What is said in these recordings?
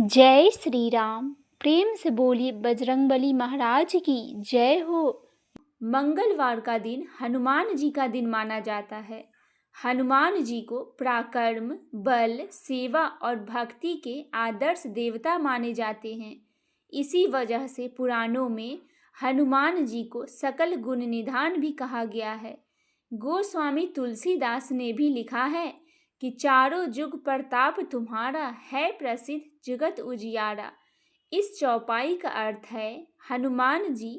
जय श्री राम। प्रेम से बोलिए बजरंगबली महाराज की जय हो। मंगलवार का दिन हनुमान जी का दिन माना जाता है। हनुमान जी को पराक्रम, बल, सेवा और भक्ति के आदर्श देवता माने जाते हैं। इसी वजह से पुराणों में हनुमान जी को सकल गुण निधान भी कहा गया है। गोस्वामी तुलसीदास ने भी लिखा है कि चारों जुग प्रताप तुम्हारा, है प्रसिद्ध जगत उजियारा। इस चौपाई का अर्थ है हनुमान जी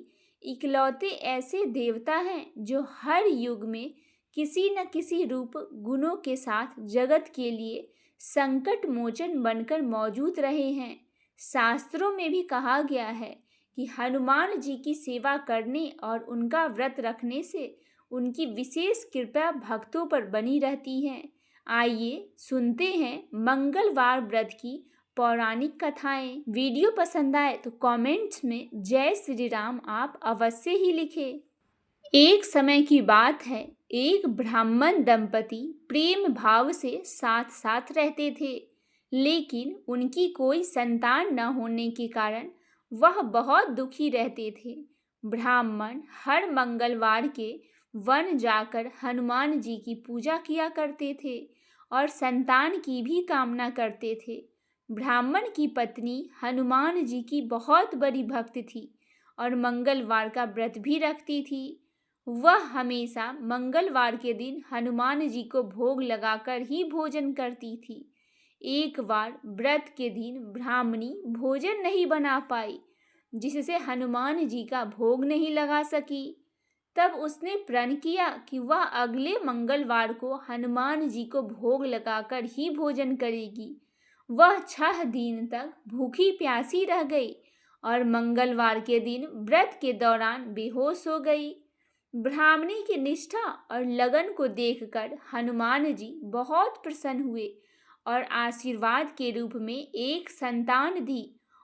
इकलौते ऐसे देवता हैं जो हर युग में किसी न किसी रूप गुणों के साथ जगत के लिए संकट मोचन बनकर मौजूद रहे हैं। शास्त्रों में भी कहा गया है कि हनुमान जी की सेवा करने और उनका व्रत रखने से उनकी विशेष कृपा भक्तों पर बनी रहती है। आइए सुनते हैं मंगलवार व्रत की पौराणिक कथाएं। वीडियो पसंद आए तो कमेंट्स में जय श्री राम आप अवश्य ही लिखें। एक समय की बात है, एक ब्राह्मण दंपति प्रेम भाव से साथ साथ रहते थे, लेकिन उनकी कोई संतान न होने के कारण वह बहुत दुखी रहते थे। ब्राह्मण हर मंगलवार के वन जाकर हनुमान जी की पूजा किया करते थे और संतान की भी कामना करते थे। ब्राह्मण की पत्नी हनुमान जी की बहुत बड़ी भक्त थी और मंगलवार का व्रत भी रखती थी। वह हमेशा मंगलवार के दिन हनुमान जी को भोग लगाकर ही भोजन करती थी। एक बार व्रत के दिन ब्राह्मणी भोजन नहीं बना पाई, जिससे हनुमान जी का भोग नहीं लगा सकी। तब उसने प्रण किया कि वह अगले मंगलवार को हनुमान जी को भोग लगाकर ही भोजन करेगी। वह 6 दिन तक भूखी प्यासी रह गई और मंगलवार के दिन व्रत के दौरान बेहोश हो गई। ब्राह्मणी की निष्ठा और लगन को देखकर हनुमान जी बहुत प्रसन्न हुए और आशीर्वाद के रूप में एक संतान दी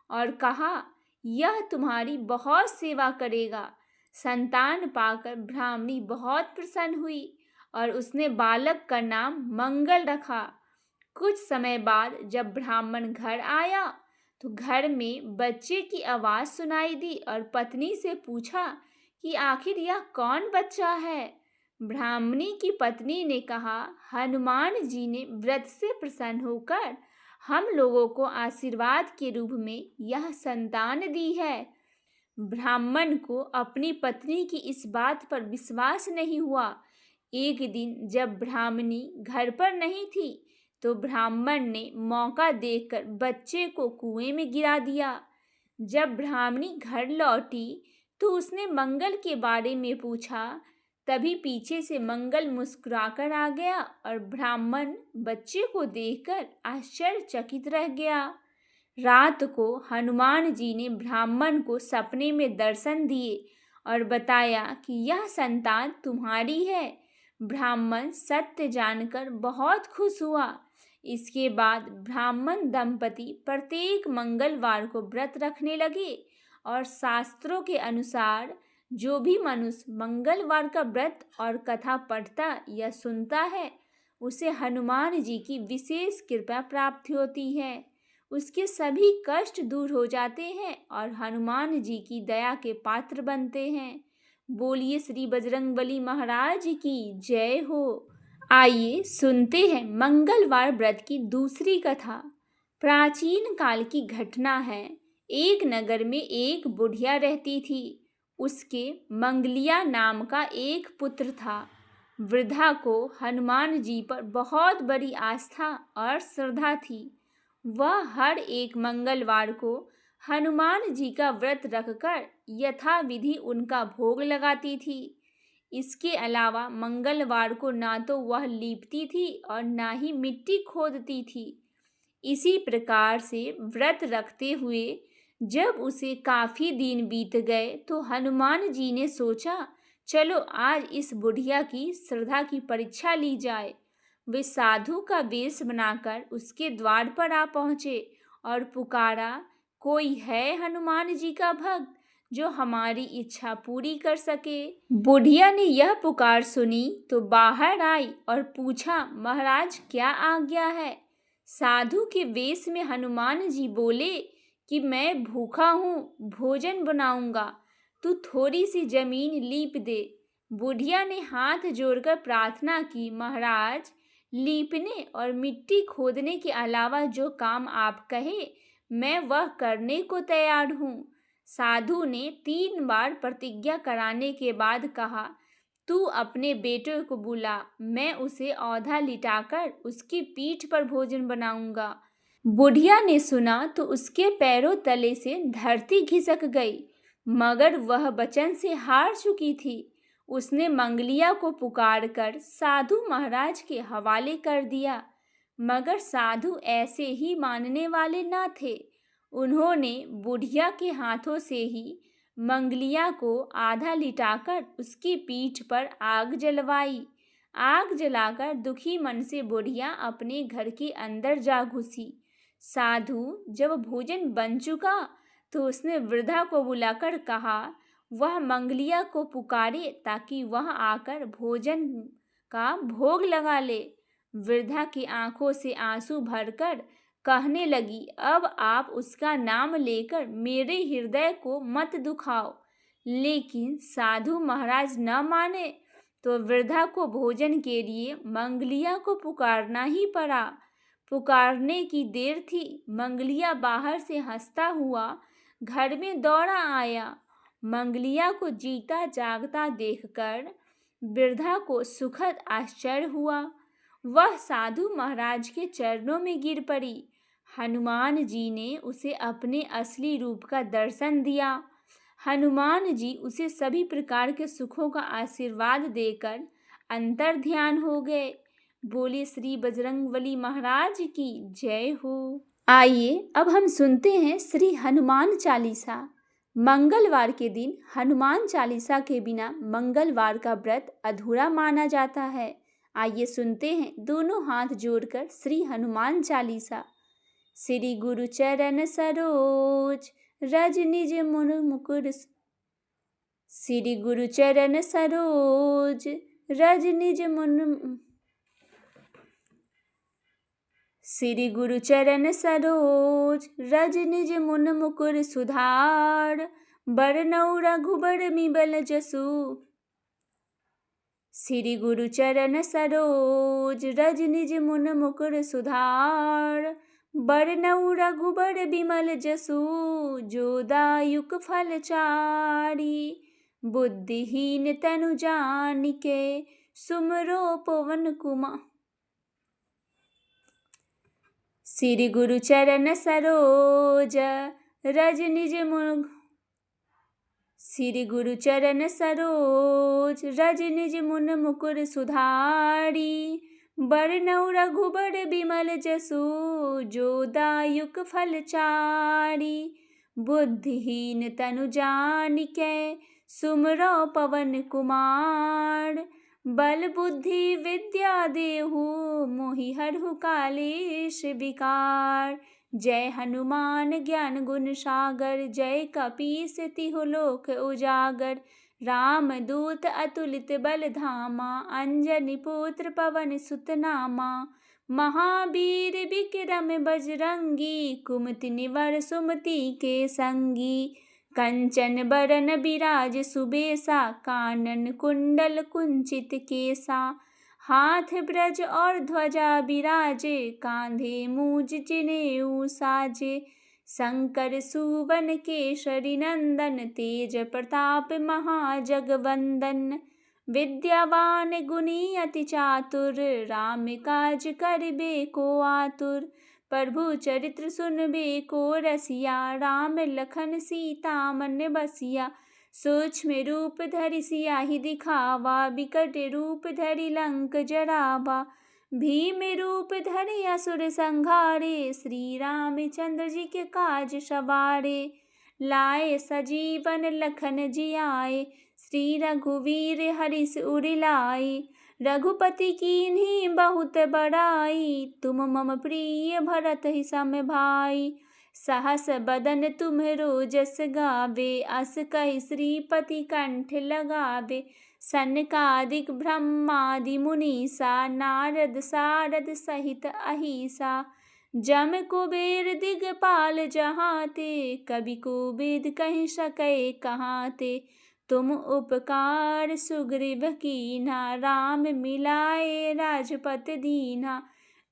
और कहा, यह तुम्हारी बहुत सेवा करेगा। संतान पाकर ब्राह्मणी बहुत प्रसन्न हुई और उसने बालक का नाम मंगल रखा। कुछ समय बाद जब ब्राह्मण घर आया तो घर में बच्चे की आवाज़ सुनाई दी और पत्नी से पूछा कि आखिर यह कौन बच्चा है। ब्राह्मणी की पत्नी ने कहा, हनुमान जी ने व्रत से प्रसन्न होकर हम लोगों को आशीर्वाद के रूप में यह संतान दी है। ब्राह्मण को अपनी पत्नी की इस बात पर विश्वास नहीं हुआ। एक दिन जब ब्राह्मणी घर पर नहीं थी तो ब्राह्मण ने मौका देखकर बच्चे को कुएं में गिरा दिया। जब ब्राह्मणी घर लौटी तो उसने मंगल के बारे में पूछा। तभी पीछे से मंगल मुस्कुराकर आ गया और ब्राह्मण बच्चे को देखकर आश्चर्यचकित रह गया। रात को हनुमान जी ने ब्राह्मण को सपने में दर्शन दिए और बताया कि यह संतान तुम्हारी है। ब्राह्मण सत्य जानकर बहुत खुश हुआ। इसके बाद ब्राह्मण दंपति प्रत्येक मंगलवार को व्रत रखने लगे और शास्त्रों के अनुसार जो भी मनुष्य मंगलवार का व्रत और कथा पढ़ता या सुनता है उसे हनुमान जी की विशेष कृपा प्राप्त होती है। उसके सभी कष्ट दूर हो जाते हैं और हनुमान जी की दया के पात्र बनते हैं। बोलिए श्री बजरंगबली महाराज की जय हो। आइए सुनते हैं मंगलवार व्रत की दूसरी कथा। प्राचीन काल की घटना है। एक नगर में एक बुढ़िया रहती थी। उसके मंगलिया नाम का एक पुत्र था। वृद्धा को हनुमान जी पर बहुत बड़ी आस्था और श्रद्धा थी। वह हर एक मंगलवार को हनुमान जी का व्रत रखकर यथाविधि उनका भोग लगाती थी। इसके अलावा मंगलवार को ना तो वह लीपती थी और ना ही मिट्टी खोदती थी। इसी प्रकार से व्रत रखते हुए जब उसे काफ़ी दिन बीत गए तो हनुमान जी ने सोचा, चलो आज इस बुढ़िया की श्रद्धा की परीक्षा ली जाए। वे साधु का वेश बनाकर उसके द्वार पर आ पहुँचे और पुकारा, कोई है हनुमान जी का भक्त जो हमारी इच्छा पूरी कर सके। बुढ़िया ने यह पुकार सुनी तो बाहर आई और पूछा, महाराज क्या आज्ञा है। साधु के वेश में हनुमान जी बोले कि मैं भूखा हूँ, भोजन बनाऊंगा, तू थोड़ी सी जमीन लीप दे। बुढ़िया ने हाथ जोड़कर प्रार्थना की, महाराज, लीपने और मिट्टी खोदने के अलावा जो काम आप कहे मैं वह करने को तैयार हूँ। साधु ने 3 बार प्रतिज्ञा कराने के बाद कहा, तू अपने बेटे को बुला, मैं उसे औधा लिटाकर उसकी पीठ पर भोजन बनाऊंगा। बुढ़िया ने सुना तो उसके पैरों तले से धरती खिसक गई, मगर वह वचन से हार चुकी थी। उसने मंगलिया को पुकारकर साधु महाराज के हवाले कर दिया, मगर साधु ऐसे ही मानने वाले न थे। उन्होंने बुढ़िया के हाथों से ही मंगलिया को आधा लिटाकर उसकी पीठ पर आग जलवाई। आग जलाकर दुखी मन से बुढ़िया अपने घर के अंदर जा घुसी। साधु जब भोजन बन चुका तो उसने वृद्धा को बुलाकर कहा, वह मंगलिया को पुकारे ताकि वह आकर भोजन का भोग लगा ले। वृद्धा की आंखों से आंसू भरकर कहने लगी, अब आप उसका नाम लेकर मेरे हृदय को मत दुखाओ। लेकिन साधु महाराज न माने तो वृद्धा को भोजन के लिए मंगलिया को पुकारना ही पड़ा। पुकारने की देर थी, मंगलिया बाहर से हंसता हुआ घर में दौड़ा आया। मंगलिया को जीता जागता देखकर वृद्धा को सुखद आश्चर्य हुआ। वह साधु महाराज के चरणों में गिर पड़ी। हनुमान जी ने उसे अपने असली रूप का दर्शन दिया। हनुमान जी उसे सभी प्रकार के सुखों का आशीर्वाद देकर अंतर ध्यान हो गए। बोले श्री बजरंगबली महाराज की जय हो। आइए अब हम सुनते हैं श्री हनुमान चालीसा। मंगलवार के दिन हनुमान चालीसा के बिना मंगलवार का व्रत अधूरा माना जाता है। आइए सुनते हैं दोनों हाथ जोड़कर श्री हनुमान चालीसा। श्री गुरु चरण सरोज रज निज मन मुकुर। श्री गुरु चरण सरोज रज निज मन। श्री गुरु चरण सरोज रज निज मुन मुकुर सुधार। बरनउँ रघुबर मिबल जसु। श्री गुरु चरण सरोज रज निज मुन मुकुर सुधार। बरनउँ रघुबर बिमल जसु। जो दायुक फल चारि। बुद्धिहीन तनु जानिके सुमरो पवन कुमार। श्री गुरु चरण सरोज रज निज मुन। श्री गुरु चरण सरोज रज निज मुन मुकुर सुधारी। बरनउँ रघुबर बिमल जसु। जो दायुक फल चारि। बुद्धिहीन तनु जानिके सुमरो पवन कुमार। बल बुद्धि विद्या देहु मोहि हरहु कालेश विकार। जय हनुमान ज्ञान गुण सागर। जय कपीस तिहु लोक उजागर। राम दूत अतुलित बल धामा। अंजनी पुत्र पवन सुत नामा। महावीर विक्रम बजरंगी। कुमति निवार सुमति के संगी। कंचन बरन बिराज सुबेसा। कानन कुंडल कुंचित केसा। हाथ ब्रज और ध्वजा बिराजे। कांधे मूज जनेऊ साजे। शंकर सुवन केसरी नंदन। तेज प्रताप महाजगवंदन। विद्यावान गुणी अति चातुर। राम काज करिबे को आतुर। प्रभु चरित्र सुनबे को रसिया। राम लखन सीता मन बसिया। सूक्ष्म रूप धरि सियाहि दिखावा। बिकट रूप धरि लंक जरावा। भीम रूप धरि असुर संहारे। श्री रामचंद्र जी के काज सवारे। लाए सजीवन लखन जियाए। श्री रघुवीर हरिष उर लाए। रघुपति कीन्ही बहुत बड़ाई। तुम मम प्रिय भरत ही सम भाई। सहस बदन तुम्हरो जस गावे। अस कहि श्रीपति कंठ लगावे। सनकादिक ब्रह्मादि मुनीसा। नारद सारद सहित अहिसा। जम कुबेर दिगपाल जहाते, कवि कोविद कहि सकै कहाते। तुम उपकार सुग्रीव कीन्हा, राम मिलाए राजपत दीन्हा।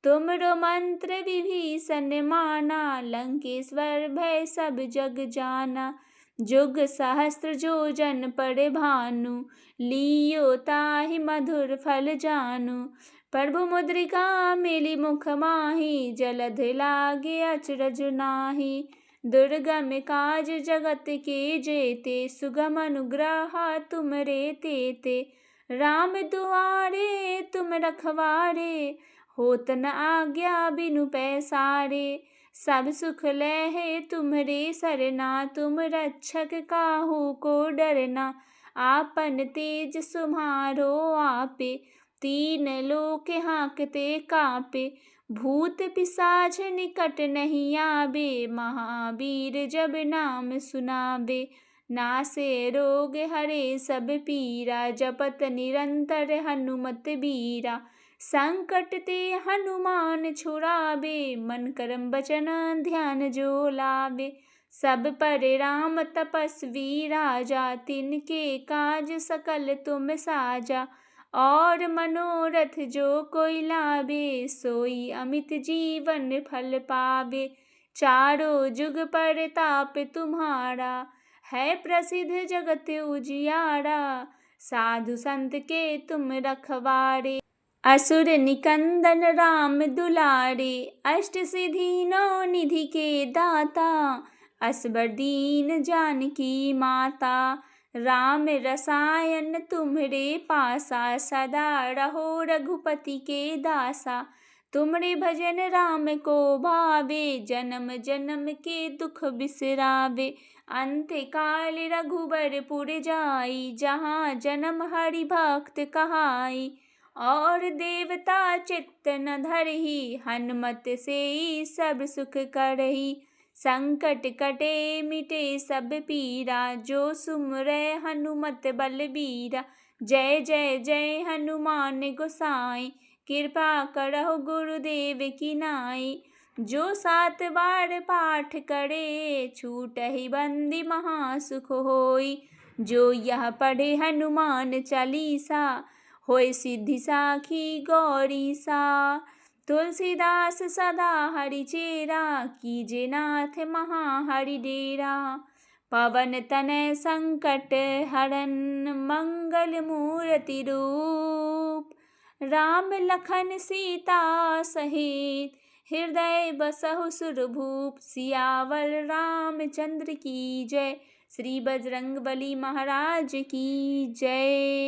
तुमरो मंत्र विभीषण माना, लंकेश्वर भय सब जग जाना। जुग सहस्त्र जोजन पर भानु, लियो ताहि मधुर फल जानु। प्रभु मुद्रिका मिली मुख माहि, जलध लागे अचरज नाही। दुर्गम काज जगत के जेते, सुगम अनुग्रह तुमरे तेते। राम दुआरे तुम रखवारे, होत न आज्ञा बिनु पैसारे। सब सुख लहे तुम्हरे सरना, तुम रक्षक काहू को डरना। आपन तेज तुम्हारो आपे, तीन लोक हांकते कापे। भूत पिशाच निकट नहीं आवे, महावीर जब नाम सुनावे। नासे रोग हरे सब पीरा, जपत निरंतर हनुमत बीरा। संकट ते हनुमान छुड़ावे, मन करम बचन ध्यान जो लावे। सब पर राम तपस्वी राजा, तिनके काज सकल तुम साजा। और मनोरथ जो कोई लावे, सोई अमित जीवन फल पावे। चारों जुग परताप तुम्हारा, है प्रसिद्ध जगत उजियारा। साधु संत के तुम रखवारे, असुर निकंदन राम दुलारे। अष्ट सिद्धि नौ निधि के दाता, असबर दीन जानकी माता। राम रसायन तुम्हरे पासा, सदा रहो रघुपति के दासा। तुमरे भजन राम को भावे, जन्म जन्म के दुख बिसरावे। अंत काल रघुबरपुर जाई, जहाँ जन्म हरि भक्त कहाई। और देवता चित्त न धरहि, हनुमत से सब सुख करहि। संकट कटे मिटे सब पीरा, जो सुमरै हनुमत बलबीरा। जय जय जय हनुमान गोसाई, कृपा करहु गुरुदेव की नाई। जो 7 बार पाठ करे, छूटहि बंदी महासुख होई। जो यह पढ़े हनुमान चालीसा, होय सिद्धि साखी गौरीसा। तुलसीदास सदा हरिचेरा, कीजे नाथ महा हरि डेरा। पवन तनय संकट हरन, मंगल मूर्ति रूप। राम लखन सीता सहित, हृदय बसहु सुरभूप। सियावर रामचंद्र की जय, श्री बजरंगबली महाराज की जय।